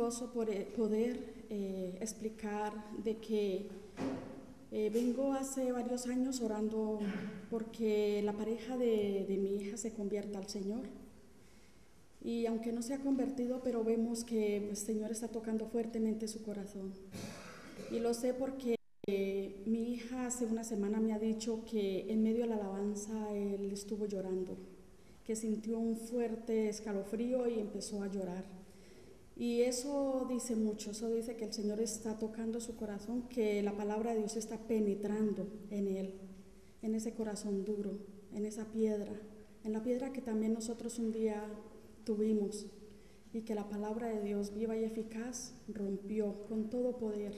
gozo poder explicar de que vengo hace varios años orando porque la pareja de mi hija se convierta al Señor. Y aunque no se ha convertido, pero vemos que el Señor está tocando fuertemente su corazón. Y lo sé porque mi hija hace una semana me ha dicho que en medio de la alabanza él estuvo llorando, que sintió un fuerte escalofrío y empezó a llorar. Y eso dice mucho, eso dice que el Señor está tocando su corazón, que la palabra de Dios está penetrando en él, en ese corazón duro, en esa piedra, en la piedra que también nosotros un día tuvimos, y que la palabra de Dios viva y eficaz rompió con todo poder.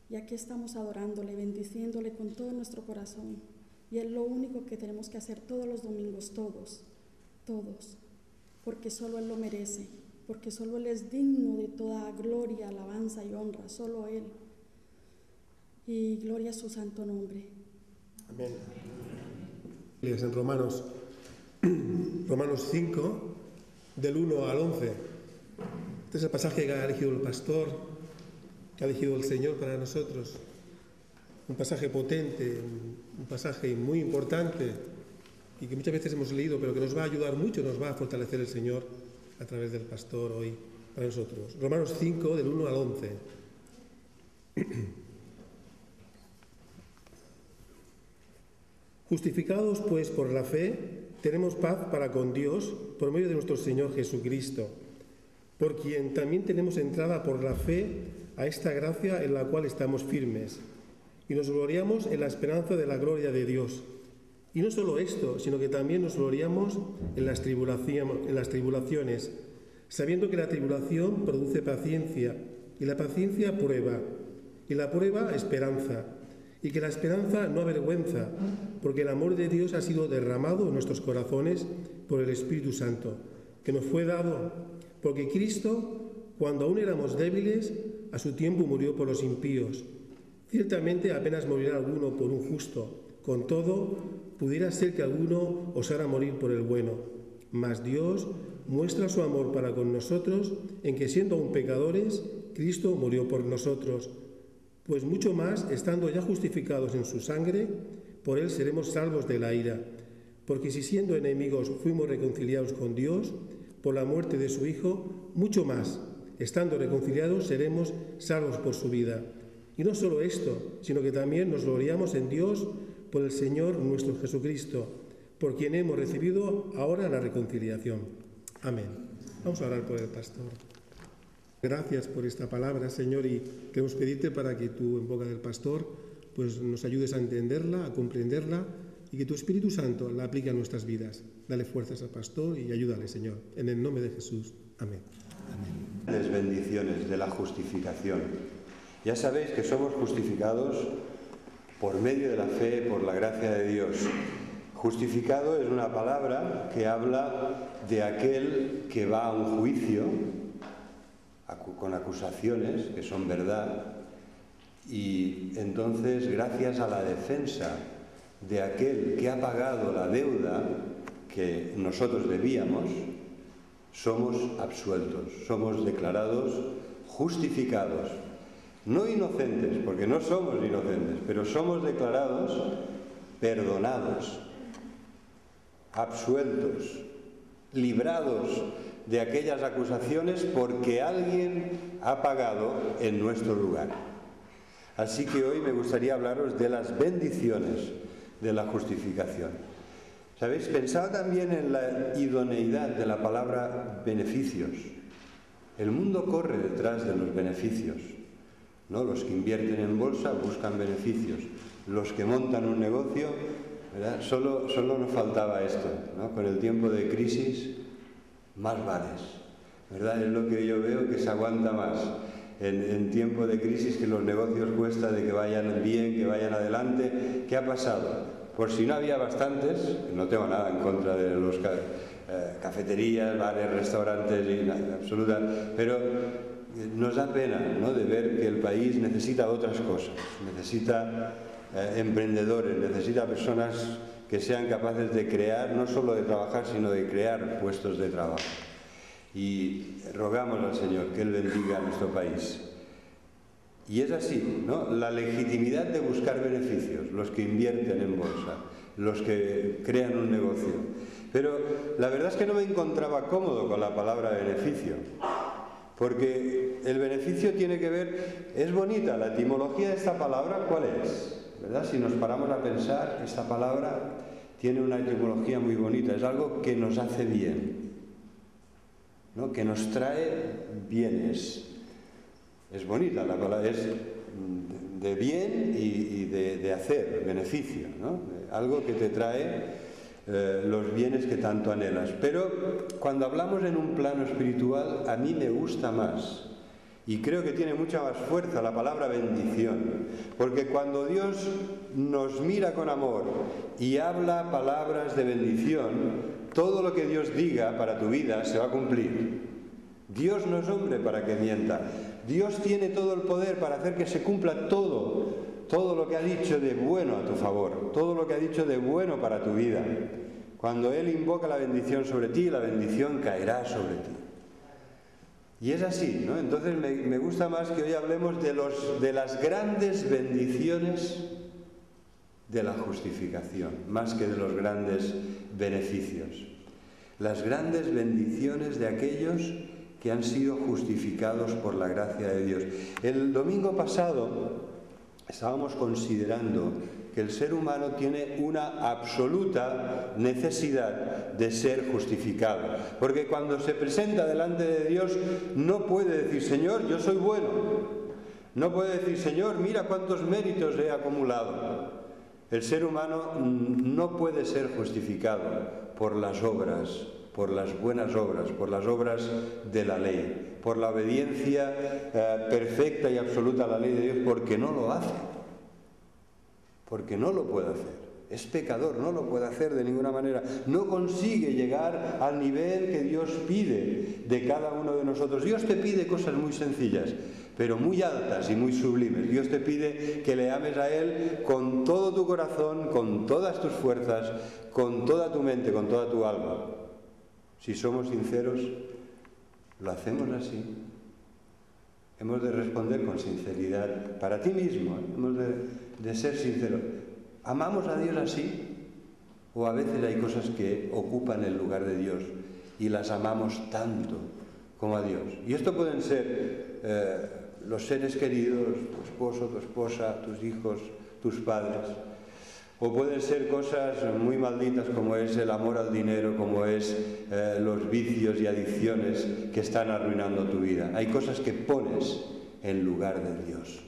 Y aquí estamos adorándole, bendiciéndole con todo nuestro corazón. Y es lo único que tenemos que hacer todos los domingos, todos, porque solo Él lo merece, porque solo Él es digno de toda gloria, alabanza y honra, solo Él. Y gloria a su santo nombre. Amén. En Romanos 5, del 1 al 11. Este es el pasaje que ha elegido el pastor, que ha elegido el Señor para nosotros. Un pasaje potente, un pasaje muy importante y que muchas veces hemos leído, pero que nos va a ayudar mucho, nos va a fortalecer el Señor a través del pastor hoy para nosotros. Romanos 5, del 1 al 11. Justificados pues por la fe, tenemos paz para con Dios por medio de nuestro Señor Jesucristo, por quien también tenemos entrada por la fe a esta gracia en la cual estamos firmes, y nos gloriamos en la esperanza de la gloria de Dios. Y no solo esto, sino que también nos gloriamos en las tribulaciones, sabiendo que la tribulación produce paciencia, y la paciencia prueba, y la prueba esperanza, y que la esperanza no avergüenza, porque el amor de Dios ha sido derramado en nuestros corazones por el Espíritu Santo, que nos fue dado, porque Cristo, cuando aún éramos débiles, a su tiempo murió por los impíos. Ciertamente apenas morirá alguno por un justo, con todo, pudiera ser que alguno osara morir por el bueno. Mas Dios muestra su amor para con nosotros en que, siendo aún pecadores, Cristo murió por nosotros. Pues mucho más, estando ya justificados en su sangre, por él seremos salvos de la ira. Porque si siendo enemigos fuimos reconciliados con Dios, por la muerte de su Hijo, mucho más, estando reconciliados, seremos salvos por su vida. Y no solo esto, sino que también nos gloriamos en Dios por el Señor nuestro Jesucristo, por quien hemos recibido ahora la reconciliación. Amén. Vamos a orar por el pastor. Gracias por esta palabra, Señor, y queremos pedirte para que tú, en boca del pastor, pues nos ayudes a entenderla, a comprenderla, y que tu Espíritu Santo la aplique a nuestras vidas. Dale fuerzas al pastor y ayúdale, Señor. En el nombre de Jesús. Amén. Amén. Las bendiciones de la justificación. Ya sabéis que somos justificados por medio de la fe, por la gracia de Dios. Justificado es una palabra que habla de aquel que va a un juicio con acusaciones que son verdad, y entonces, gracias a la defensa de aquel que ha pagado la deuda que nosotros debíamos, somos absueltos, somos declarados justificados, no inocentes, porque no somos inocentes, pero somos declarados perdonados, absueltos, librados de aquellas acusaciones porque alguien ha pagado en nuestro lugar. Así que hoy me gustaría hablaros de las bendiciones de la justificación. ¿Sabéis? Pensad también en la idoneidad de la palabra beneficios. El mundo corre detrás de los beneficios, ¿no? Los que invierten en bolsa buscan beneficios. Los que montan un negocio, ¿verdad? Solo nos faltaba esto, ¿no? Con el tiempo de crisis, más vales, ¿verdad? Es lo que yo veo que se aguanta más en tiempo de crisis, que los negocios cuesta de que vayan bien, que vayan adelante. ¿Qué ha pasado? Por si no había bastantes, no tengo nada en contra de los cafeterías, bares, restaurantes y nada, absoluta, pero nos da pena, ¿no?, de ver que el país necesita otras cosas, necesita emprendedores, necesita personas que sean capaces de crear, no solo de trabajar, sino de crear puestos de trabajo. y rogamos al Señor que Él bendiga a nuestro país. Y es así, ¿no? La legitimidad de buscar beneficios, los que invierten en bolsa, los que crean un negocio. Pero la verdad es que no me encontraba cómodo con la palabra beneficio, porque el beneficio tiene que ver, es bonita, la etimología de esta palabra, ¿cuál es? ¿Verdad? Si nos paramos a pensar, esta palabra tiene una etimología muy bonita, es algo que nos hace bien, ¿no? Que nos trae bienes. Es bonita la palabra, es de bien y de hacer, beneficio, ¿no? Algo que te trae los bienes que tanto anhelas. Pero cuando hablamos en un plano espiritual, a mí me gusta más, y creo que tiene mucha más fuerza la palabra bendición, porque cuando Dios nos mira con amor y habla palabras de bendición, todo lo que Dios diga para tu vida se va a cumplir. Dios no es hombre para que mienta. Dios tiene todo el poder para hacer que se cumpla todo lo que ha dicho de bueno a tu favor, todo lo que ha dicho de bueno para tu vida. Cuando Él invoca la bendición sobre ti, la bendición caerá sobre ti. Y es así, ¿no? Entonces me gusta más que hoy hablemos de las grandes bendiciones de la justificación, más que de los grandes beneficios. Las grandes bendiciones de aquellos que han sido justificados por la gracia de Dios. El domingo pasado estábamos considerando que el ser humano tiene una absoluta necesidad de ser justificado, porque cuando se presenta delante de Dios no puede decir: Señor, yo soy bueno, no puede decir: Señor, mira cuántos méritos he acumulado. El ser humano no puede ser justificado por las obras, por las buenas obras, por las obras de la ley, por la obediencia perfecta y absoluta a la ley de Dios, porque no lo hace, porque no lo puede hacer. Es pecador, no lo puede hacer de ninguna manera. No consigue llegar al nivel que Dios pide de cada uno de nosotros. Dios te pide cosas muy sencillas, pero muy altas y muy sublimes. Dios te pide que le ames a Él con todo tu corazón, con todas tus fuerzas, con toda tu mente, con toda tu alma. Si somos sinceros, lo hacemos así. Hemos de responder con sinceridad para ti mismo, ¿eh? Hemos de ser sinceros. ¿Amamos a Dios así? ¿O a veces hay cosas que ocupan el lugar de Dios y las amamos tanto como a Dios? Y esto pueden ser los seres queridos, tu esposo, tu esposa, tus hijos, tus padres. O pueden ser cosas muy malditas como es el amor al dinero, como es los vicios y adicciones que están arruinando tu vida. Hay cosas que pones en lugar de Dios.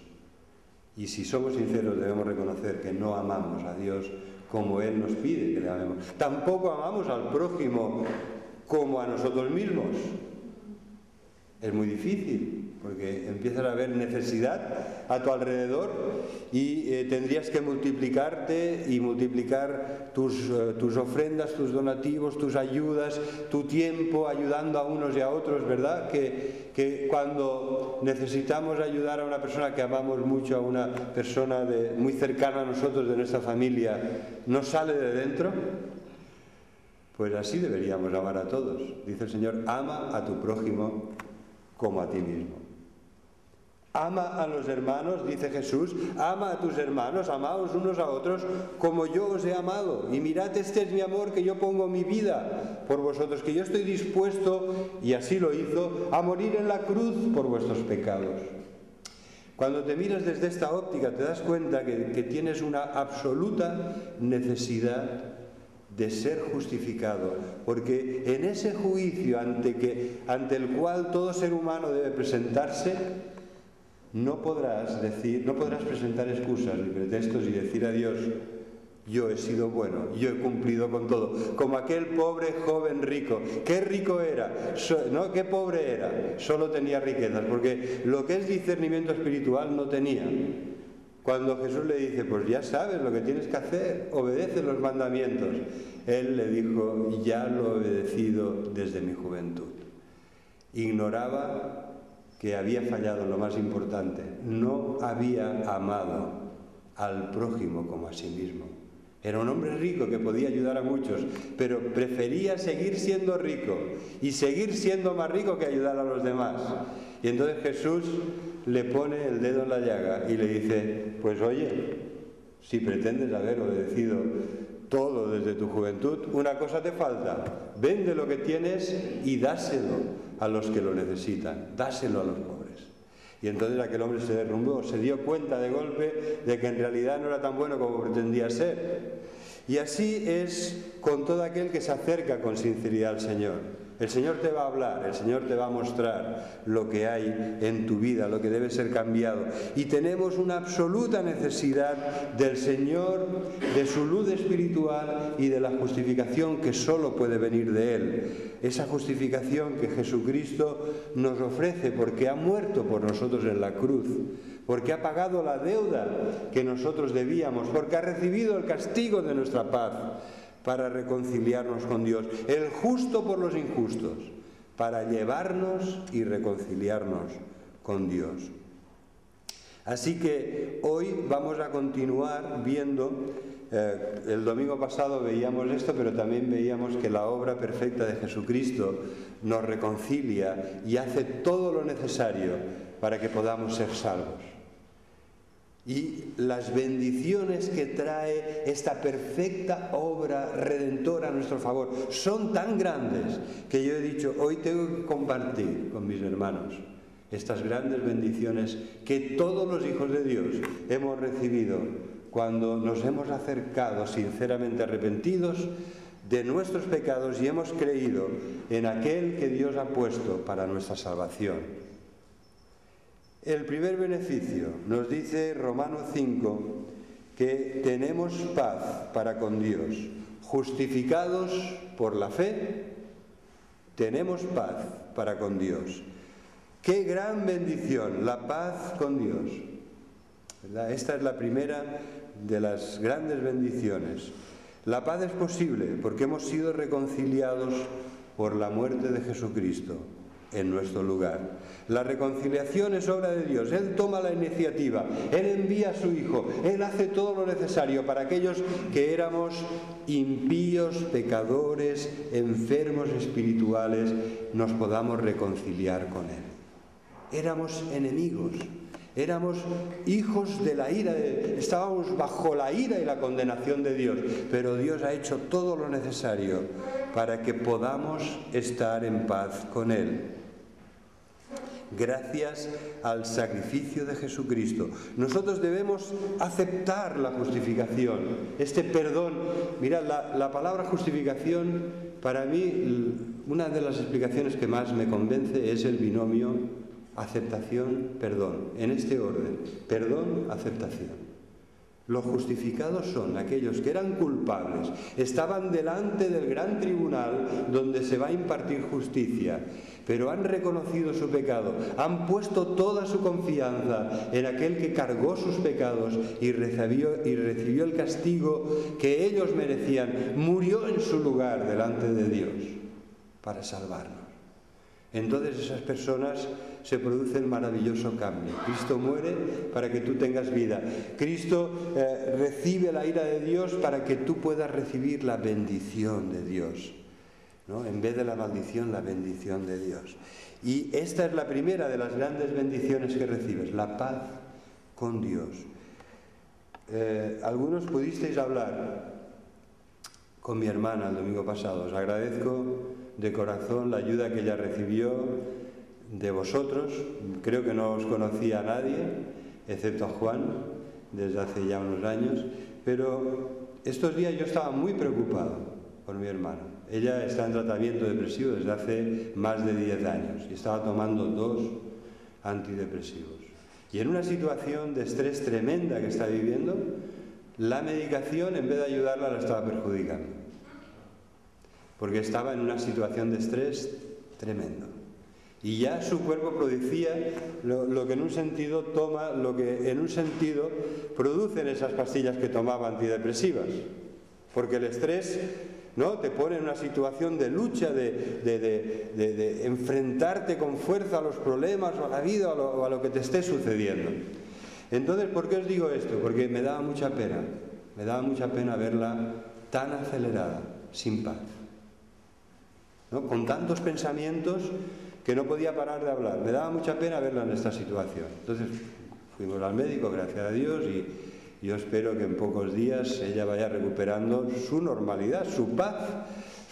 Y si somos sinceros debemos reconocer que no amamos a Dios como Él nos pide que le amemos. Tampoco amamos al prójimo como a nosotros mismos. Es muy difícil, porque empiezas a ver necesidad a tu alrededor y tendrías que multiplicarte y multiplicar tus ofrendas, tus donativos, tus ayudas, tu tiempo ayudando a unos y a otros, ¿verdad? Que cuando necesitamos ayudar a una persona que amamos mucho, a una persona muy cercana a nosotros, de nuestra familia, ¿nos sale de dentro? Pues así deberíamos amar a todos. Dice el Señor: ama a tu prójimo como a ti mismo. Ama a los hermanos, dice Jesús, ama a tus hermanos, amaos unos a otros como yo os he amado. Y mirad, este es mi amor, que yo pongo mi vida por vosotros, que yo estoy dispuesto, y así lo hizo, a morir en la cruz por vuestros pecados. Cuando te miras desde esta óptica te das cuenta que tienes una absoluta necesidad de ser justificado, porque en ese juicio ante el cual todo ser humano debe presentarse, no podrás presentar excusas ni pretextos y decir a Dios: yo he sido bueno, yo he cumplido con todo, como aquel pobre joven rico. ¿Qué rico era? ¿No? ¿Qué pobre era? Solo tenía riquezas, porque lo que es discernimiento espiritual no tenía. Cuando Jesús le dice: pues ya sabes lo que tienes que hacer, obedece los mandamientos, él le dijo: ya lo he obedecido desde mi juventud. Ignoraba que había fallado en lo más importante: no había amado al prójimo como a sí mismo. Era un hombre rico que podía ayudar a muchos, pero prefería seguir siendo rico y seguir siendo más rico que ayudar a los demás. Y entonces Jesús le pone el dedo en la llaga y le dice, pues oye, si pretendes haber obedecido todo desde tu juventud, una cosa te falta: vende lo que tienes y dáselo a los que lo necesitan, dáselo a los pobres. Y entonces aquel hombre se derrumbó, se dio cuenta de golpe de que en realidad no era tan bueno como pretendía ser. Y así es con todo aquel que se acerca con sinceridad al Señor. El Señor te va a hablar, el Señor te va a mostrar lo que hay en tu vida, lo que debe ser cambiado. Y tenemos una absoluta necesidad del Señor, de su luz espiritual y de la justificación que solo puede venir de Él. Esa justificación que Jesucristo nos ofrece porque ha muerto por nosotros en la cruz, porque ha pagado la deuda que nosotros debíamos, porque ha recibido el castigo de nuestra paz, para reconciliarnos con Dios, el justo por los injustos, para llevarnos y reconciliarnos con Dios. Así que hoy vamos a continuar viendo, el domingo pasado veíamos esto, pero también veíamos que la obra perfecta de Jesucristo nos reconcilia y hace todo lo necesario para que podamos ser salvos. Y las bendiciones que trae esta perfecta obra redentora a nuestro favor son tan grandes que yo he dicho, hoy tengo que compartir con mis hermanos estas grandes bendiciones que todos los hijos de Dios hemos recibido cuando nos hemos acercado sinceramente arrepentidos de nuestros pecados y hemos creído en aquel que Dios ha puesto para nuestra salvación. El primer beneficio, nos dice Romanos 5, que tenemos paz para con Dios. Justificados por la fe, tenemos paz para con Dios. ¡Qué gran bendición! La paz con Dios. ¿Verdad? Esta es la primera de las grandes bendiciones. La paz es posible porque hemos sido reconciliados por la muerte de Jesucristo en nuestro lugar. La reconciliación es obra de Dios. Él toma la iniciativa, Él envía a su Hijo, Él hace todo lo necesario para aquellos que éramos impíos, pecadores, enfermos espirituales, nos podamos reconciliar con Él. Éramos enemigos, éramos hijos de la ira, estábamos bajo la ira y la condenación de Dios, pero Dios ha hecho todo lo necesario para que podamos estar en paz con Él. Gracias al sacrificio de Jesucristo. Nosotros debemos aceptar la justificación, este perdón. Mirad, la palabra justificación, para mí, una de las explicaciones que más me convence es el binomio aceptación, perdón, en este orden: perdón, aceptación. Los justificados son aquellos que eran culpables, estaban delante del gran tribunal donde se va a impartir justicia, pero han reconocido su pecado, han puesto toda su confianza en aquel que cargó sus pecados y recibió el castigo que ellos merecían, murió en su lugar delante de Dios para salvarnos. Entonces esas personas se produce el maravilloso cambio. Cristo muere para que tú tengas vida. Cristo recibe la ira de Dios para que tú puedas recibir la bendición de Dios, ¿no? En vez de la maldición, la bendición de Dios. Y esta es la primera de las grandes bendiciones que recibes, la paz con Dios. Algunos pudisteis hablar con mi hermana el domingo pasado. Os agradezco de corazón la ayuda que ella recibió de vosotros. Creo que no os conocía a nadie, excepto a Juan, desde hace ya unos años, pero estos días yo estaba muy preocupado por mi hermana. Ella está en tratamiento depresivo desde hace más de 10 años y estaba tomando 2 antidepresivos. Y en una situación de estrés tremenda que está viviendo, la medicación, en vez de ayudarla, la estaba perjudicando, porque estaba en una situación de estrés tremendo. Y ya su cuerpo producía lo que en un sentido toma, lo que en un sentido producen esas pastillas que tomaba antidepresivas. Porque el estrés, ¿no?, te pone en una situación de lucha, de enfrentarte con fuerza a los problemas o a la vida o a lo que te esté sucediendo. Entonces, ¿por qué os digo esto? Porque me daba mucha pena me daba mucha pena verla tan acelerada, sin paz, ¿no? Con tantos pensamientos que no podía parar de hablar. Me daba mucha pena verla en esta situación. Entonces fuimos al médico, gracias a Dios, y yo espero que en pocos días ella vaya recuperando su normalidad, su paz,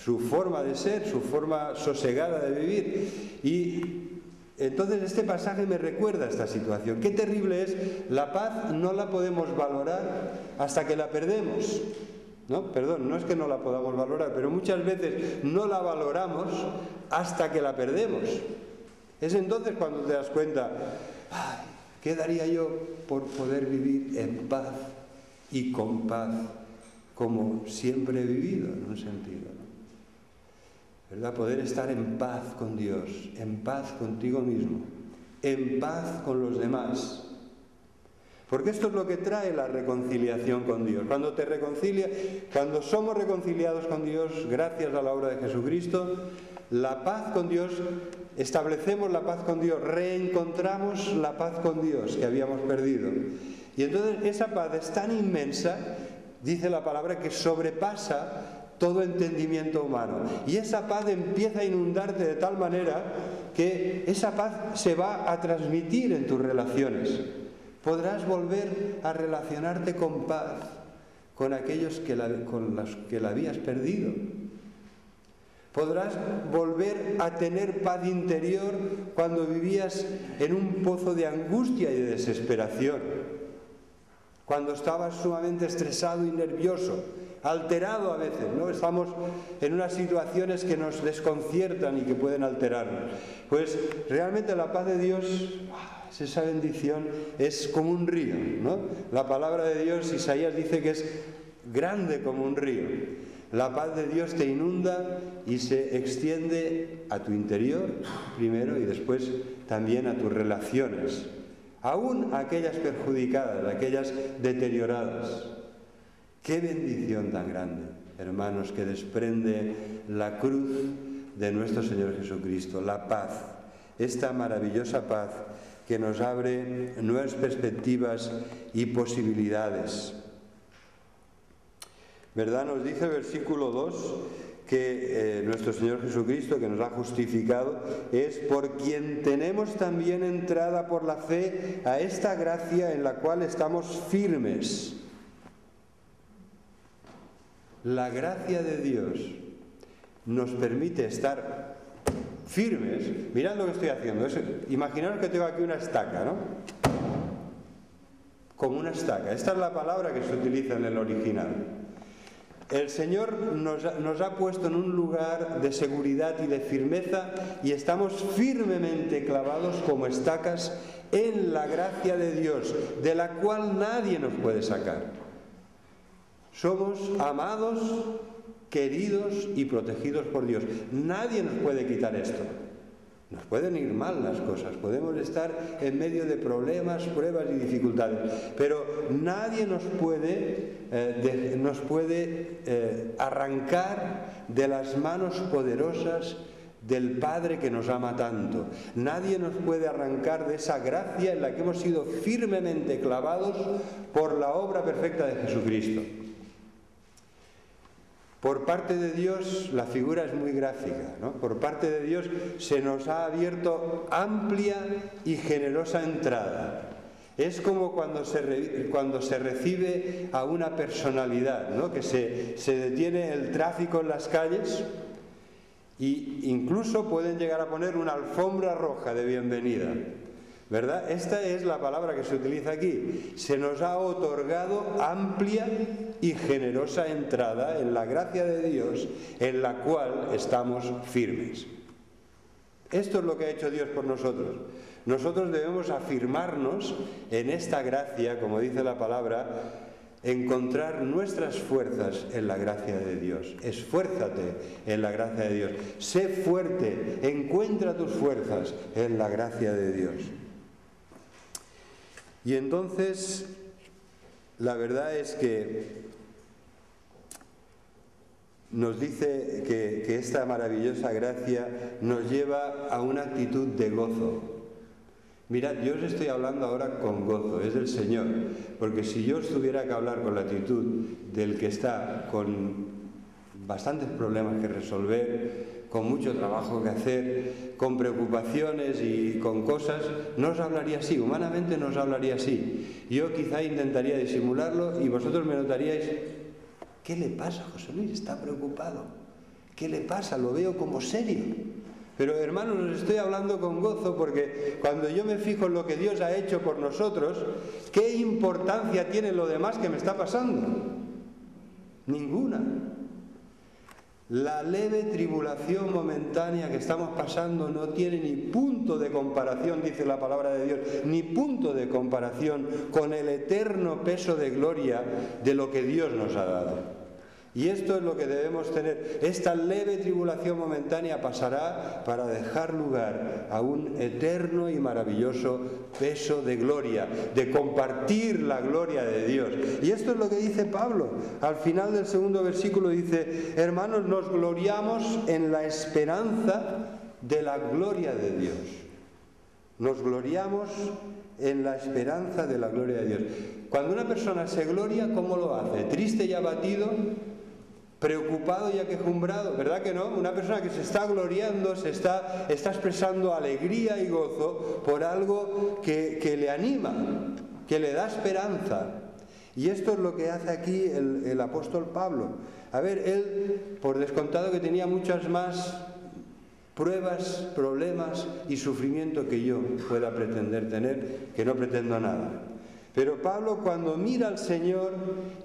su forma de ser, su forma sosegada de vivir. Y entonces este pasaje me recuerda esta situación. Qué terrible es, la paz no la podemos valorar hasta que la perdemos, ¿no? Perdón, no es que no la podamos valorar, pero muchas veces no la valoramos hasta que la perdemos. Es entonces cuando te das cuenta, ay, ¿qué daría yo por poder vivir en paz y con paz como siempre he vivido, en un sentido, ¿no? ¿Verdad? Poder estar en paz con Dios, en paz contigo mismo, en paz con los demás. Porque esto es lo que trae la reconciliación con Dios. Cuando somos reconciliados con Dios, gracias a la obra de Jesucristo, la paz con Dios, establecemos la paz con Dios, reencontramos la paz con Dios que habíamos perdido. Y entonces esa paz es tan inmensa, dice la palabra, que sobrepasa todo entendimiento humano. Y esa paz empieza a inundarte de tal manera que esa paz se va a transmitir en tus relaciones. Podrás volver a relacionarte con paz con aquellos con los que la habías perdido. Podrás volver a tener paz interior cuando vivías en un pozo de angustia y de desesperación, cuando estabas sumamente estresado y nervioso, alterado a veces, ¿no? Estamos en unas situaciones que nos desconciertan y que pueden alterarnos. Pues realmente la paz de Dios, esa bendición, es como un río, ¿no? La palabra de Dios, Isaías dice que es grande como un río. La paz de Dios te inunda y se extiende a tu interior primero y después también a tus relaciones, aún a aquellas perjudicadas, a aquellas deterioradas. ¡Qué bendición tan grande, hermanos, que desprende la cruz de nuestro Señor Jesucristo! La paz, esta maravillosa paz que nos abre nuevas perspectivas y posibilidades. ¿Verdad? Nos dice el versículo 2 que nuestro Señor Jesucristo, que nos ha justificado, es por quien tenemos también entrada por la fe a esta gracia en la cual estamos firmes. La gracia de Dios nos permite estar firmes. Mirad lo que estoy haciendo. Imaginaos que tengo aquí una estaca, ¿no? Como una estaca. Esta es la palabra que se utiliza en el original. El Señor nos ha puesto en un lugar de seguridad y de firmeza y estamos firmemente clavados como estacas en la gracia de Dios, de la cual nadie nos puede sacar. Somos amados, queridos y protegidos por Dios. Nadie nos puede quitar esto. Nos pueden ir mal las cosas, podemos estar en medio de problemas, pruebas y dificultades, pero nadie nos puede arrancar de las manos poderosas del Padre que nos ama tanto. Nadie nos puede arrancar de esa gracia en la que hemos sido firmemente clavados por la obra perfecta de Jesucristo. Por parte de Dios, la figura es muy gráfica, ¿no? Por parte de Dios se nos ha abierto amplia y generosa entrada. Es como cuando se recibe a una personalidad, ¿no? Que se detiene el tráfico en las calles e incluso pueden llegar a poner una alfombra roja de bienvenida. ¿Verdad? Esta es la palabra que se utiliza aquí. Se nos ha otorgado amplia y generosa entrada en la gracia de Dios, en la cual estamos firmes. Esto es lo que ha hecho Dios por nosotros. Nosotros debemos afirmarnos en esta gracia, como dice la palabra, encontrar nuestras fuerzas en la gracia de Dios. Esfuérzate en la gracia de Dios. Sé fuerte, encuentra tus fuerzas en la gracia de Dios. Y entonces, la verdad es que nos dice que esta maravillosa gracia nos lleva a una actitud de gozo. Mirad, yo os estoy hablando ahora con gozo, es del Señor, porque si yo os tuviera que hablar con la actitud del que está con bastantes problemas que resolver, con mucho trabajo que hacer, con preocupaciones y con cosas, no os hablaría así, humanamente no os hablaría así. Yo quizá intentaría disimularlo y vosotros me notaríais, ¿qué le pasa, José Luis? Está preocupado. ¿Qué le pasa? Lo veo como serio. Pero hermanos, os estoy hablando con gozo porque cuando yo me fijo en lo que Dios ha hecho por nosotros, ¿qué importancia tiene lo demás que me está pasando? Ninguna. La leve tribulación momentánea que estamos pasando no tiene ni punto de comparación, dice la palabra de Dios, ni punto de comparación con el eterno peso de gloria de lo que Dios nos ha dado. Y esto es lo que debemos tener. Esta leve tribulación momentánea pasará para dejar lugar a un eterno y maravilloso peso de gloria, de compartir la gloria de Dios. Y esto es lo que dice Pablo. Al final del segundo versículo dice, hermanos, nos gloriamos en la esperanza de la gloria de Dios. Nos gloriamos en la esperanza de la gloria de Dios. Cuando una persona se gloria, ¿cómo lo hace? ¿Triste y abatido? ¿Preocupado y aquejumbrado? ¿Verdad que no? Una persona que se está gloriando, está expresando alegría y gozo por algo que le anima, que le da esperanza. Y esto es lo que hace aquí el apóstol Pablo. A ver, él, por descontado que tenía muchas más pruebas, problemas y sufrimiento que yo pueda pretender tener, que no pretendo nada. Pero Pablo, cuando mira al Señor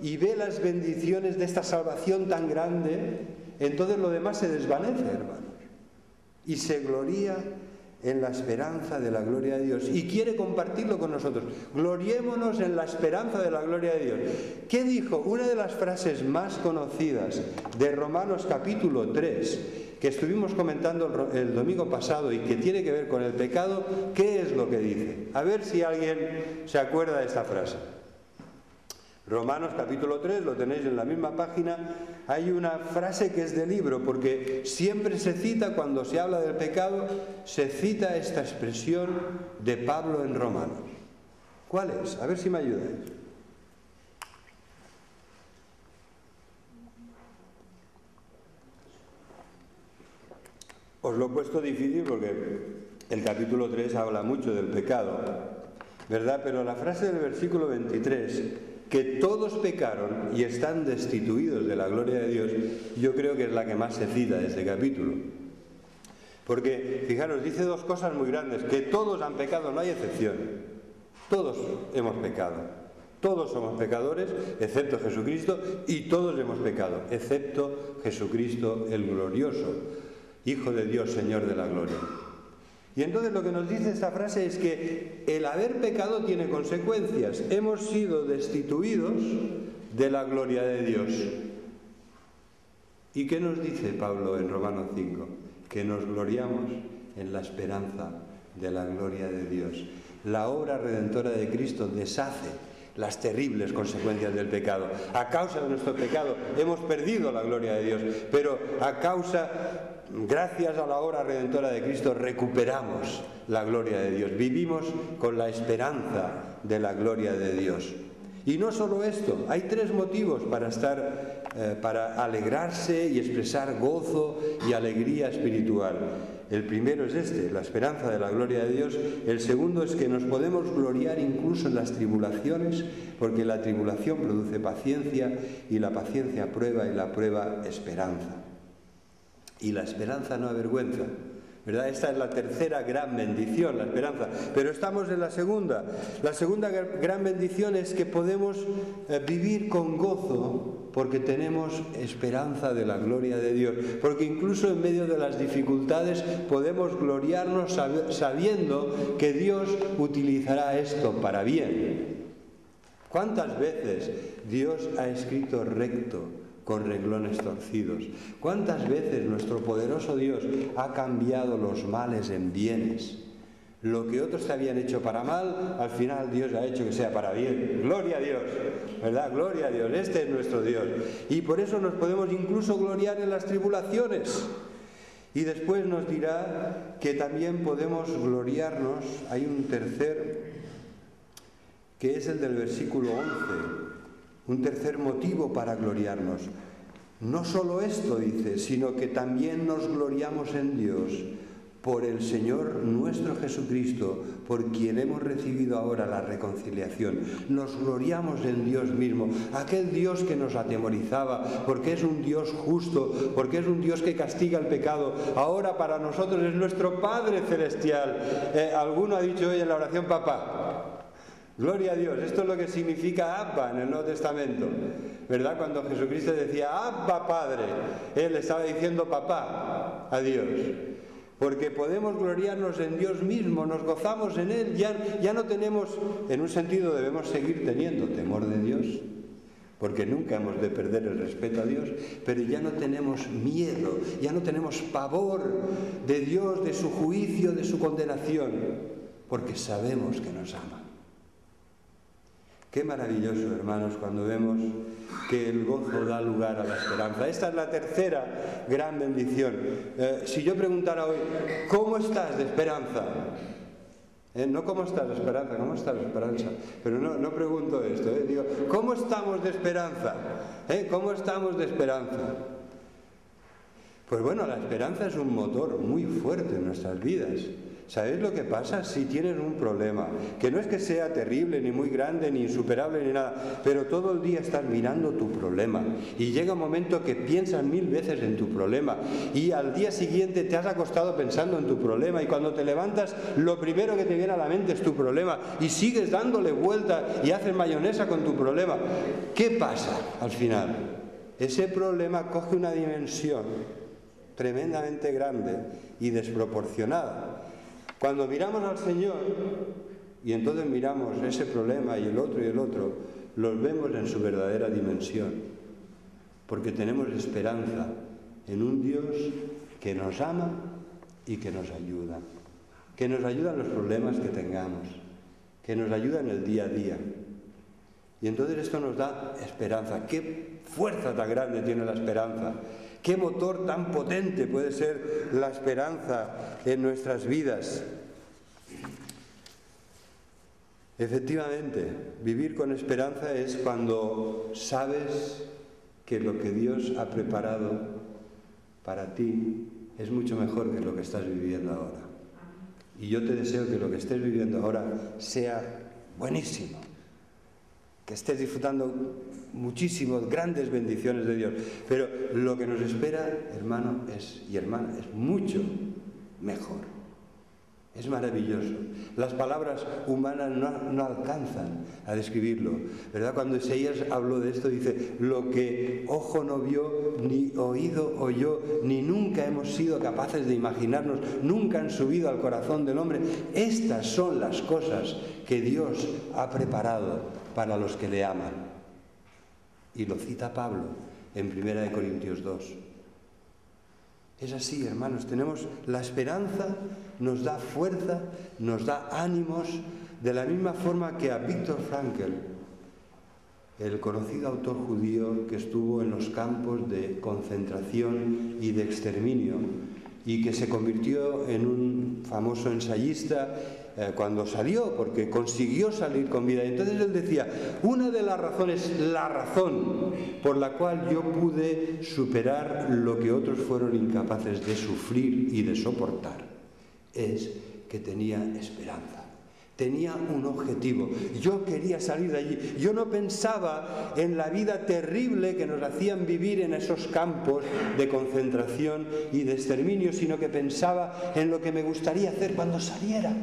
y ve las bendiciones de esta salvación tan grande, entonces lo demás se desvanece, hermanos. Y se gloria en la esperanza de la gloria de Dios. Y quiere compartirlo con nosotros. Gloriémonos en la esperanza de la gloria de Dios. ¿Qué dijo? Una de las frases más conocidas de Romanos capítulo 3, que estuvimos comentando el domingo pasado y que tiene que ver con el pecado, ¿qué es lo que dice? A ver si alguien se acuerda de esta frase. Romanos capítulo 3, lo tenéis en la misma página. Hay una frase que es del libro, porque siempre se cita, cuando se habla del pecado, se cita esta expresión de Pablo en Romanos. ¿Cuál es? A ver si me ayudáis. Os lo he puesto difícil porque el capítulo 3 habla mucho del pecado, ¿verdad? Pero la frase del versículo 23, que todos pecaron y están destituidos de la gloria de Dios, yo creo que es la que más se cita de este capítulo. Porque, fijaros, dice dos cosas muy grandes, que todos han pecado, no hay excepción. Todos hemos pecado. Todos somos pecadores, excepto Jesucristo, y todos hemos pecado, excepto Jesucristo el glorioso, Hijo de Dios, Señor de la gloria. Y entonces lo que nos dice esta frase es que el haber pecado tiene consecuencias. Hemos sido destituidos de la gloria de Dios. ¿Y qué nos dice Pablo en Romanos 5? Que nos gloriamos en la esperanza de la gloria de Dios. La obra redentora de Cristo deshace las terribles consecuencias del pecado. A causa de nuestro pecado hemos perdido la gloria de Dios, pero gracias a la obra redentora de Cristo, recuperamos la gloria de Dios. Vivimos con la esperanza de la gloria de Dios. Y no solo esto, hay tres motivos para alegrarse y expresar gozo y alegría espiritual. El primero es la esperanza de la gloria de Dios. El segundo es que nos podemos gloriar incluso en las tribulaciones, porque la tribulación produce paciencia, y la paciencia prueba, y la prueba esperanza. Y la esperanza no avergüenza, ¿verdad? Esta es la tercera gran bendición, la esperanza. Pero estamos en la segunda. La segunda gran bendición es que podemos vivir con gozo porque tenemos esperanza de la gloria de Dios. Porque incluso en medio de las dificultades podemos gloriarnos sabiendo que Dios utilizará esto para bien. ¿Cuántas veces Dios ha escrito recto con renglones torcidos? ¿Cuántas veces nuestro poderoso Dios ha cambiado los males en bienes? Lo que otros te habían hecho para mal, al final Dios ha hecho que sea para bien. Gloria a Dios, ¿verdad? Gloria a Dios, este es nuestro Dios. Y por eso nos podemos incluso gloriar en las tribulaciones. Y después nos dirá que también podemos gloriarnos. Hay un tercer, que es el del versículo 11, un tercer motivo para gloriarnos. No solo esto, dice, sino que también nos gloriamos en Dios por el Señor nuestro Jesucristo, por quien hemos recibido ahora la reconciliación. Nos gloriamos en Dios mismo, aquel Dios que nos atemorizaba, porque es un Dios justo, porque es un Dios que castiga el pecado. Ahora para nosotros es nuestro Padre Celestial. Alguno ha dicho hoy en la oración, papá. Gloria a Dios. Esto es lo que significa Abba en el Nuevo Testamento, ¿verdad? Cuando Jesucristo decía Abba Padre, Él estaba diciendo papá a Dios. Porque podemos gloriarnos en Dios mismo, nos gozamos en Él, ya no tenemos, en un sentido debemos seguir teniendo temor de Dios, porque nunca hemos de perder el respeto a Dios, pero ya no tenemos miedo, ya no tenemos pavor de Dios, de su juicio, de su condenación, porque sabemos que nos ama. Qué maravilloso, hermanos, cuando vemos que el gozo da lugar a la esperanza. Esta es la tercera gran bendición. Si yo preguntara hoy, ¿cómo estás de esperanza? No cómo estás de esperanza, ¿cómo estás de esperanza? Pero no pregunto esto, digo, ¿cómo estamos de esperanza? ¿Cómo estamos de esperanza? Pues bueno, la esperanza es un motor muy fuerte en nuestras vidas. ¿Sabéis lo que pasa? Si tienes un problema, que no es que sea terrible, ni muy grande, ni insuperable, ni nada, pero todo el día estás mirando tu problema y llega un momento que piensas 1000 veces en tu problema y al día siguiente te has acostado pensando en tu problema y cuando te levantas lo primero que te viene a la mente es tu problema y sigues dándole vuelta y haces mayonesa con tu problema. ¿Qué pasa al final? Ese problema coge una dimensión tremendamente grande y desproporcionada. Cuando miramos al Señor, y entonces miramos ese problema y el otro, los vemos en su verdadera dimensión, porque tenemos esperanza en un Dios que nos ama y que nos ayuda en los problemas que tengamos, que nos ayuda en el día a día. Y entonces esto nos da esperanza. ¡Qué fuerza tan grande tiene la esperanza! ¡Qué motor tan potente puede ser la esperanza en nuestras vidas! Efectivamente, vivir con esperanza es cuando sabes que lo que Dios ha preparado para ti es mucho mejor que lo que estás viviendo ahora. Y yo te deseo que lo que estés viviendo ahora sea buenísimo, que estés disfrutando muchísimas grandes bendiciones de Dios, pero lo que nos espera, hermano y hermana, es mucho mejor, es maravilloso. Las palabras humanas no alcanzan a describirlo, ¿verdad? Cuando Isaías habló de esto dice, lo que ojo no vio, ni oído oyó, ni nunca hemos sido capaces de imaginarnos, nunca han subido al corazón del hombre. Estas son las cosas que Dios ha preparado para los que le aman. Y lo cita Pablo en 1 Corintios 2. Es así, hermanos, tenemos la esperanza, nos da fuerza, nos da ánimos, de la misma forma que a Viktor Frankl, el conocido autor judío que estuvo en los campos de concentración y de exterminio y que se convirtió en un famoso ensayista cuando salió, porque consiguió salir con vida. Entonces él decía, una de las razones, la razón por la cual yo pude superar lo que otros fueron incapaces de sufrir y de soportar, es que tenía esperanza. Tenía un objetivo. Yo quería salir de allí. Yo no pensaba en la vida terrible que nos hacían vivir en esos campos de concentración y de exterminio, sino que pensaba en lo que me gustaría hacer cuando saliera.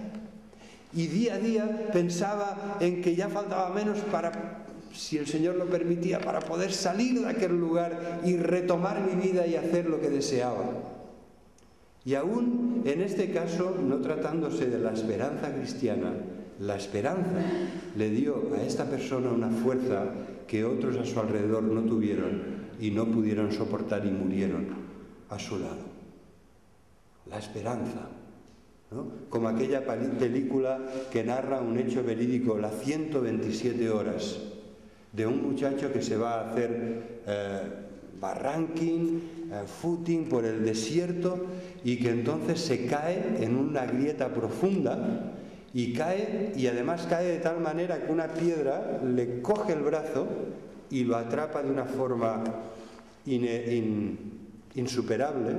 Y día a día pensaba en que ya faltaba menos para, si el Señor lo permitía, para poder salir de aquel lugar y retomar mi vida y hacer lo que deseaba. Y aún en este caso, no tratándose de la esperanza cristiana, la esperanza le dio a esta persona una fuerza que otros a su alrededor no tuvieron y no pudieron soportar y murieron a su lado. La esperanza, ¿no? Como aquella película que narra un hecho verídico, las 127 horas, de un muchacho que se va a hacer barranquín, footing, por el desierto, y que entonces se cae en una grieta profunda, y cae, y además cae de tal manera que una piedra le coge el brazo y lo atrapa de una forma insuperable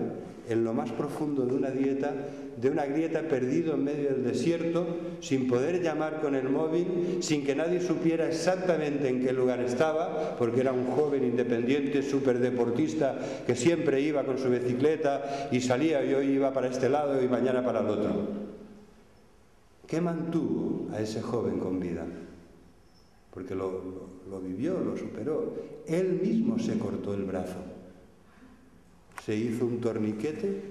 en lo más profundo de una grieta, perdido en medio del desierto, sin poder llamar con el móvil, sin que nadie supiera exactamente en qué lugar estaba, porque era un joven independiente, súper deportista, que siempre iba con su bicicleta y salía, y hoy iba para este lado y mañana para el otro. ¿Qué mantuvo a ese joven con vida? Porque lo vivió, lo superó. Él mismo se cortó el brazo. Se hizo un torniquete,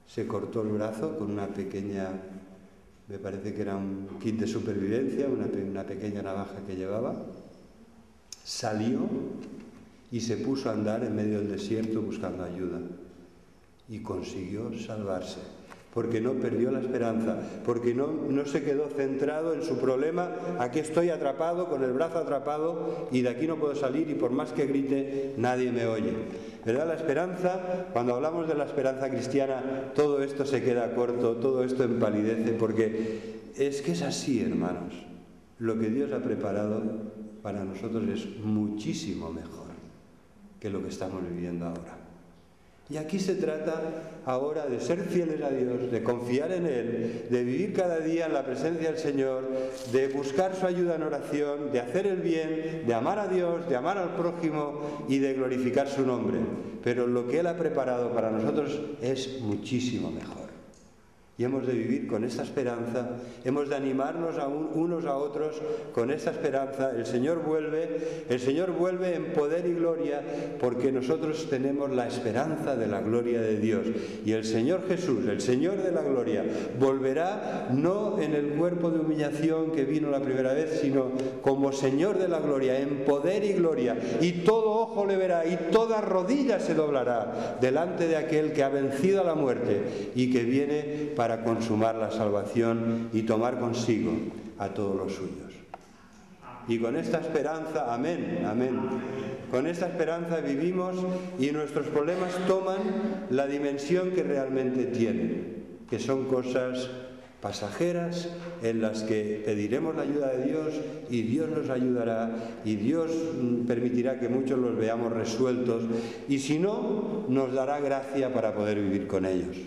se cortó el brazo con una pequeña, me parece que era un kit de supervivencia, una pequeña navaja que llevaba. Salió y se puso a andar en medio del desierto buscando ayuda. Y consiguió salvarse. Porque no perdió la esperanza, porque no se quedó centrado en su problema. Aquí estoy atrapado, con el brazo atrapado, y de aquí no puedo salir, y por más que grite, nadie me oye. ¿Verdad? La esperanza, cuando hablamos de la esperanza cristiana, todo esto se queda corto, todo esto empalidece, porque es que es así, hermanos. Lo que Dios ha preparado para nosotros es muchísimo mejor que lo que estamos viviendo ahora. Y aquí se trata ahora de ser fieles a Dios, de confiar en Él, de vivir cada día en la presencia del Señor, de buscar su ayuda en oración, de hacer el bien, de amar a Dios, de amar al prójimo y de glorificar su nombre. Pero lo que Él ha preparado para nosotros es muchísimo mejor. Y hemos de vivir con esta esperanza, hemos de animarnos unos a otros con esta esperanza. El Señor vuelve en poder y gloria, porque nosotros tenemos la esperanza de la gloria de Dios. Y el Señor Jesús, el Señor de la gloria, volverá no en el cuerpo de humillación que vino la primera vez, sino como Señor de la gloria, en poder y gloria. Y todo ojo le verá y toda rodilla se doblará delante de aquel que ha vencido a la muerte y que viene para consumar la salvación y tomar consigo a todos los suyos. Y con esta esperanza, amén, amén, con esta esperanza vivimos y nuestros problemas toman la dimensión que realmente tienen, que son cosas pasajeras en las que pediremos la ayuda de Dios y Dios nos ayudará y Dios permitirá que muchos los veamos resueltos, y si no, nos dará gracia para poder vivir con ellos.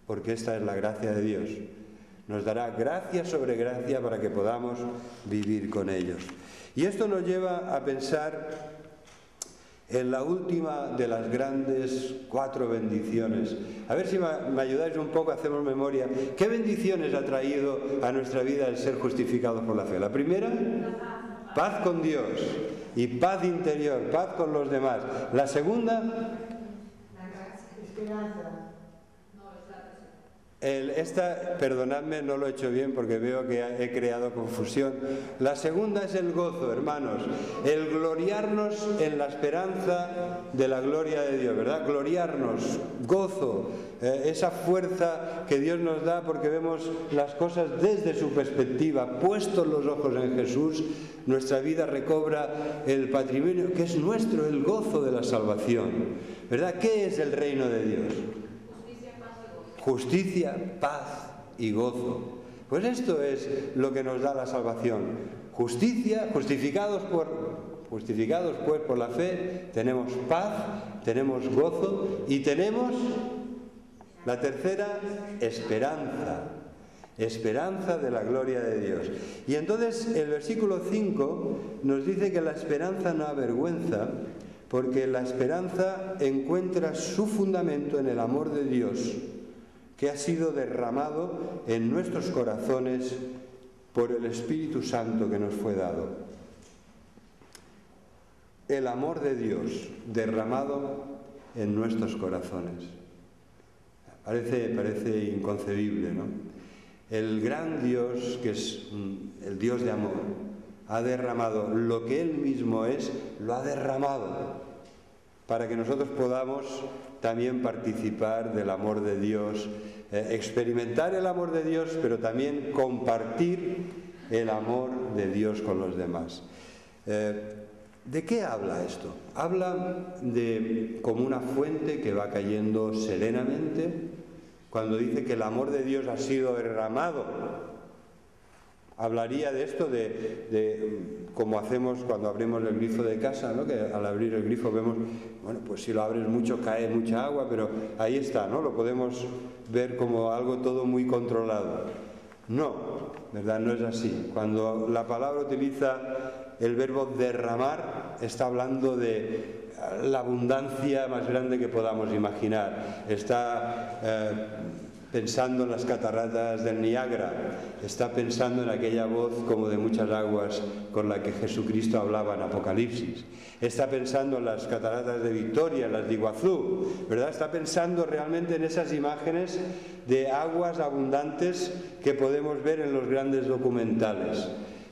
Porque esta es la gracia de Dios. Nos dará gracia sobre gracia para que podamos vivir con ellos. Y esto nos lleva a pensar en la última de las grandes 4 bendiciones. A ver si me ayudáis un poco, hacemos memoria. ¿Qué bendiciones ha traído a nuestra vida el ser justificados por la fe? La primera, paz con Dios y paz interior, paz con los demás. La segunda, esperanza. Perdonadme, no lo he hecho bien porque veo que he creado confusión. La segunda es el gozo, hermanos, el gloriarnos en la esperanza de la gloria de Dios, ¿verdad? Gloriarnos, gozo, esa fuerza que Dios nos da porque vemos las cosas desde su perspectiva. Puestos los ojos en Jesús, nuestra vida recobra el patrimonio que es nuestro, el gozo de la salvación, ¿verdad? ¿Qué es el reino de Dios? Justicia, paz y gozo. Pues esto es lo que nos da la salvación. Justicia, justificados pues por la fe, tenemos paz, tenemos gozo y tenemos la tercera, esperanza. Esperanza de la gloria de Dios. Y entonces el versículo 5 nos dice que la esperanza no avergüenza, porque la esperanza encuentra su fundamento en el amor de Dios, que ha sido derramado en nuestros corazones por el Espíritu Santo que nos fue dado. El amor de Dios derramado en nuestros corazones. Parece inconcebible, ¿no? El gran Dios, que es el Dios de amor, ha derramado lo que Él mismo es, lo ha derramado para que nosotros podamos también participar del amor de Dios, experimentar el amor de Dios, pero también compartir el amor de Dios con los demás. ¿De qué habla esto? Habla de como una fuente que va cayendo serenamente. Cuando dice que el amor de Dios ha sido derramado, hablaría de esto, de como hacemos cuando abrimos el grifo de casa, ¿no? Que al abrir el grifo vemos, bueno, pues si lo abres mucho cae mucha agua, pero ahí está, ¿no? Lo podemos ver como algo todo muy controlado. No, ¿verdad? No es así. Cuando la palabra utiliza el verbo derramar, está hablando de la abundancia más grande que podamos imaginar. Está pensando en las cataratas del Niágara, está pensando en aquella voz como de muchas aguas con la que Jesucristo hablaba en Apocalipsis. Está pensando en las cataratas de Victoria, en las de Iguazú, ¿verdad? Está pensando realmente en esas imágenes de aguas abundantes que podemos ver en los grandes documentales.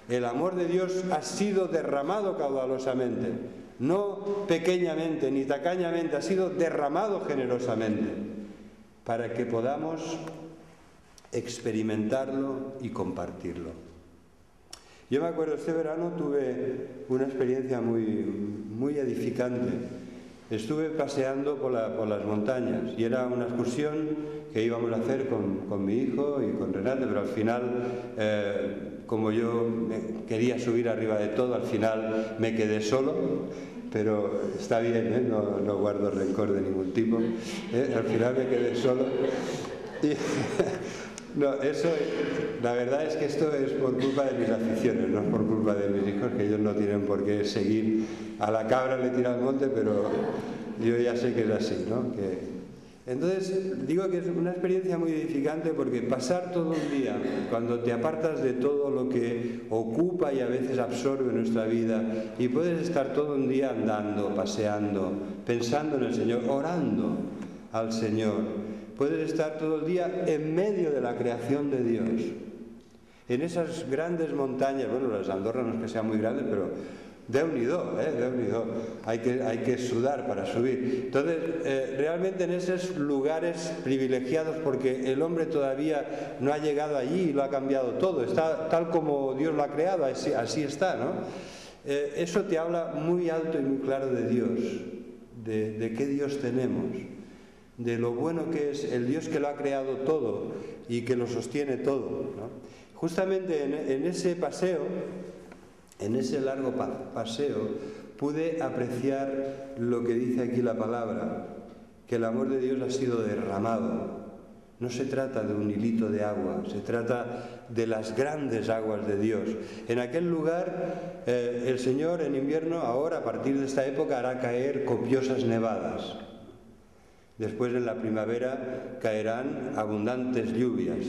El amor de Dios ha sido derramado caudalosamente, no pequeñamente ni tacañamente, ha sido derramado generosamente, para que podamos experimentarlo y compartirlo. Yo me acuerdo, este verano tuve una experiencia muy edificante. Estuve paseando por las montañas y era una excursión que íbamos a hacer con mi hijo y con Renate, pero al final, como yo quería subir arriba de todo, al final me quedé solo, pero está bien, no guardo rencor de ningún tipo, al final me quedé solo. Y, no, la verdad es que esto es por culpa de mis aficiones, no es por culpa de mis hijos, que ellos no tienen por qué seguir. A la cabra le tira al monte, pero yo ya sé que es así, ¿no? Entonces, digo que es una experiencia muy edificante porque pasar todo un día, cuando te apartas de todo lo que ocupa y a veces absorbe nuestra vida, y puedes estar todo un día andando, paseando, pensando en el Señor, orando al Señor, puedes estar todo el día en medio de la creación de Dios, en esas grandes montañas. Bueno, las de Andorra no es que sean muy grandes, pero Déu-n'hi-do, Déu-n'hi-do. Hay que sudar para subir. Entonces, realmente en esos lugares privilegiados, porque el hombre todavía no ha llegado allí y lo ha cambiado todo, está tal como Dios lo ha creado, así está, ¿no? Eso te habla muy alto y muy claro de Dios, de qué Dios tenemos, de lo bueno que es el Dios que lo ha creado todo y que lo sostiene todo, ¿no? Justamente en ese paseo, en ese largo paseo, pude apreciar lo que dice aquí la palabra, que el amor de Dios ha sido derramado. No se trata de un hilito de agua, se trata de las grandes aguas de Dios. En aquel lugar, el Señor en invierno, ahora a partir de esta época, hará caer copiosas nevadas. Después en la primavera caerán abundantes lluvias.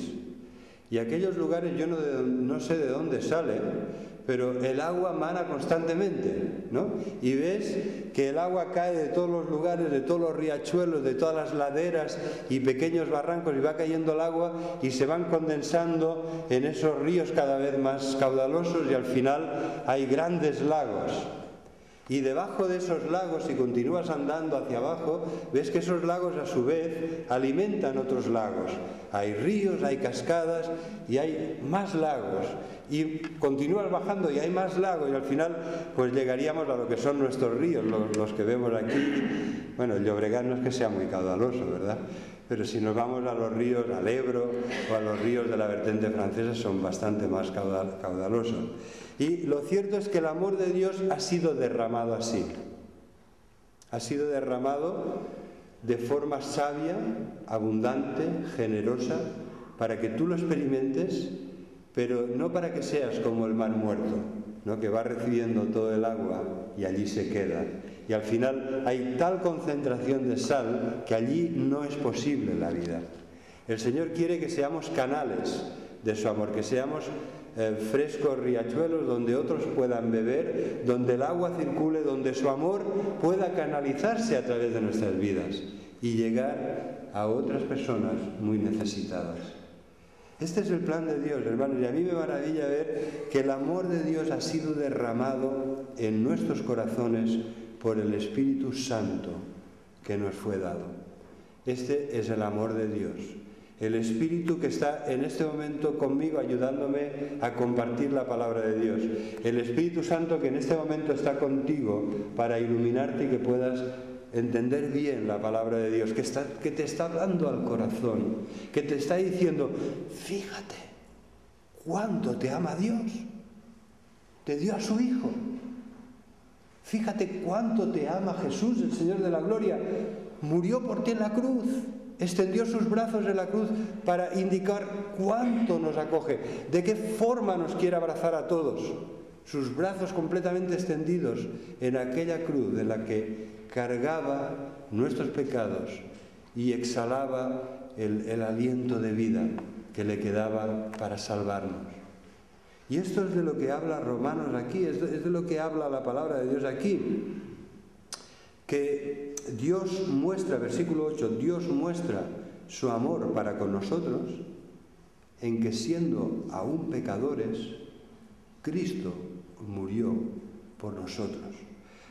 Y aquellos lugares, yo no sé de dónde sale, pero el agua mana constantemente, ¿no? Y ves que el agua cae de todos los lugares, de todos los riachuelos, de todas las laderas y pequeños barrancos, y va cayendo el agua y se van condensando en esos ríos cada vez más caudalosos, y al final hay grandes lagos. Y debajo de esos lagos, si continúas andando hacia abajo, ves que esos lagos a su vez alimentan otros lagos. Hay ríos, hay cascadas y hay más lagos. Y continúas bajando y hay más lagos, y al final pues llegaríamos a lo que son nuestros ríos, los que vemos aquí. Bueno, el Llobregat no es que sea muy caudaloso, ¿verdad? Pero si nos vamos a los ríos, al Ebro o a los ríos de la vertiente francesa, son bastante más caudalosos. Y lo cierto es que el amor de Dios ha sido derramado así. Ha sido derramado de forma sabia, abundante, generosa, para que tú lo experimentes, pero no para que seas como el mar muerto, ¿no? Que va recibiendo todo el agua y allí se queda. Y al final hay tal concentración de sal que allí no es posible la vida. El Señor quiere que seamos canales de su amor, que seamos frescos riachuelos donde otros puedan beber, donde el agua circule, donde su amor pueda canalizarse a través de nuestras vidas y llegar a otras personas muy necesitadas. Este es el plan de Dios, hermanos, y a mí me maravilla ver que el amor de Dios ha sido derramado en nuestros corazones por el Espíritu Santo que nos fue dado. Este es el amor de Dios. el Espíritu que está en este momento conmigo ayudándome a compartir la palabra de Dios, el Espíritu Santo que en este momento está contigo para iluminarte y que puedas entender bien la palabra de Dios, que te está hablando al corazón, que te está diciendo, fíjate cuánto te ama Dios, te dio a su Hijo. Fíjate cuánto te ama Jesús, el Señor de la Gloria. Murió por ti en la cruz, extendió sus brazos en la cruz para indicar cuánto nos acoge, de qué forma nos quiere abrazar a todos. Sus brazos completamente extendidos en aquella cruz en la que cargaba nuestros pecados y exhalaba el aliento de vida que le quedaba para salvarnos. Y esto es de lo que habla Romanos aquí, es de lo que habla la palabra de Dios aquí. Que Dios muestra, versículo 8, Dios muestra su amor para con nosotros en que siendo aún pecadores, Cristo murió por nosotros.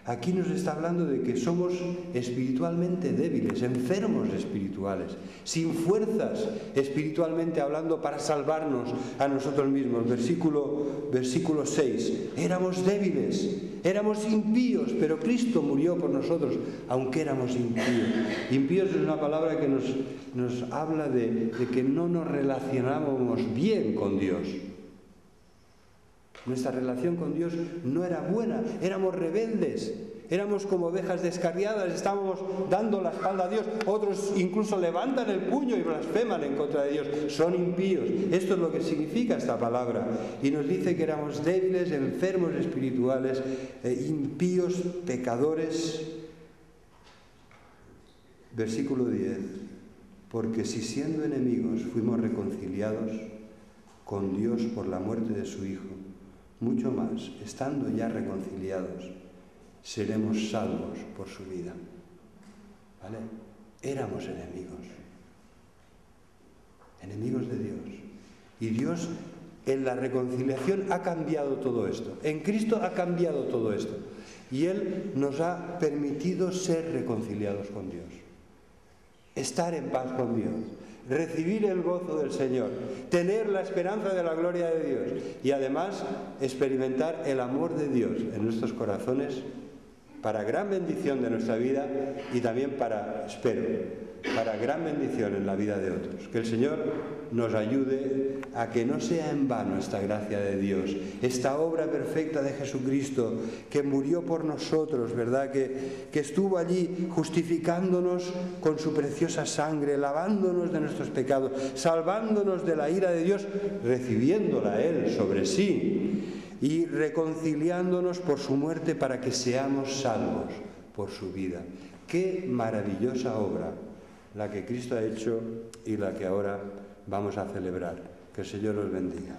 Aquí nos está hablando de que somos espiritualmente débiles, enfermos espirituales, sin fuerzas espiritualmente hablando para salvarnos a nosotros mismos. Versículo 6. Éramos débiles, éramos impíos, pero Cristo murió por nosotros, aunque éramos impíos. Impíos es una palabra que nos habla de que no nos relacionábamos bien con Dios. Nuestra relación con Dios no era buena, éramos rebeldes, éramos como ovejas descarriadas, estábamos dando la espalda a Dios, otros incluso levantan el puño y blasfeman en contra de Dios, son impíos. Esto es lo que significa esta palabra y nos dice que éramos débiles, enfermos espirituales, impíos, pecadores. Versículo 10, porque si siendo enemigos fuimos reconciliados con Dios por la muerte de su Hijo, mucho más, estando ya reconciliados, seremos salvos por su vida. ¿Vale? Éramos enemigos de Dios. Y Dios en la reconciliación ha cambiado todo esto. En Cristo ha cambiado todo esto. Y Él nos ha permitido ser reconciliados con Dios. Estar en paz con Dios. Recibir el gozo del Señor, tener la esperanza de la gloria de Dios y además experimentar el amor de Dios en nuestros corazones para gran bendición de nuestra vida y también para gran bendición en la vida de otros. Que el Señor nos ayude a que no sea en vano esta gracia de Dios, esta obra perfecta de Jesucristo que murió por nosotros, ¿verdad? Que estuvo allí justificándonos con su preciosa sangre, lavándonos de nuestros pecados, salvándonos de la ira de Dios, recibiéndola Él sobre sí y reconciliándonos por su muerte para que seamos salvos por su vida. Qué maravillosa obra la que Cristo ha hecho y la que ahora vamos a celebrar. Que el Señor los bendiga.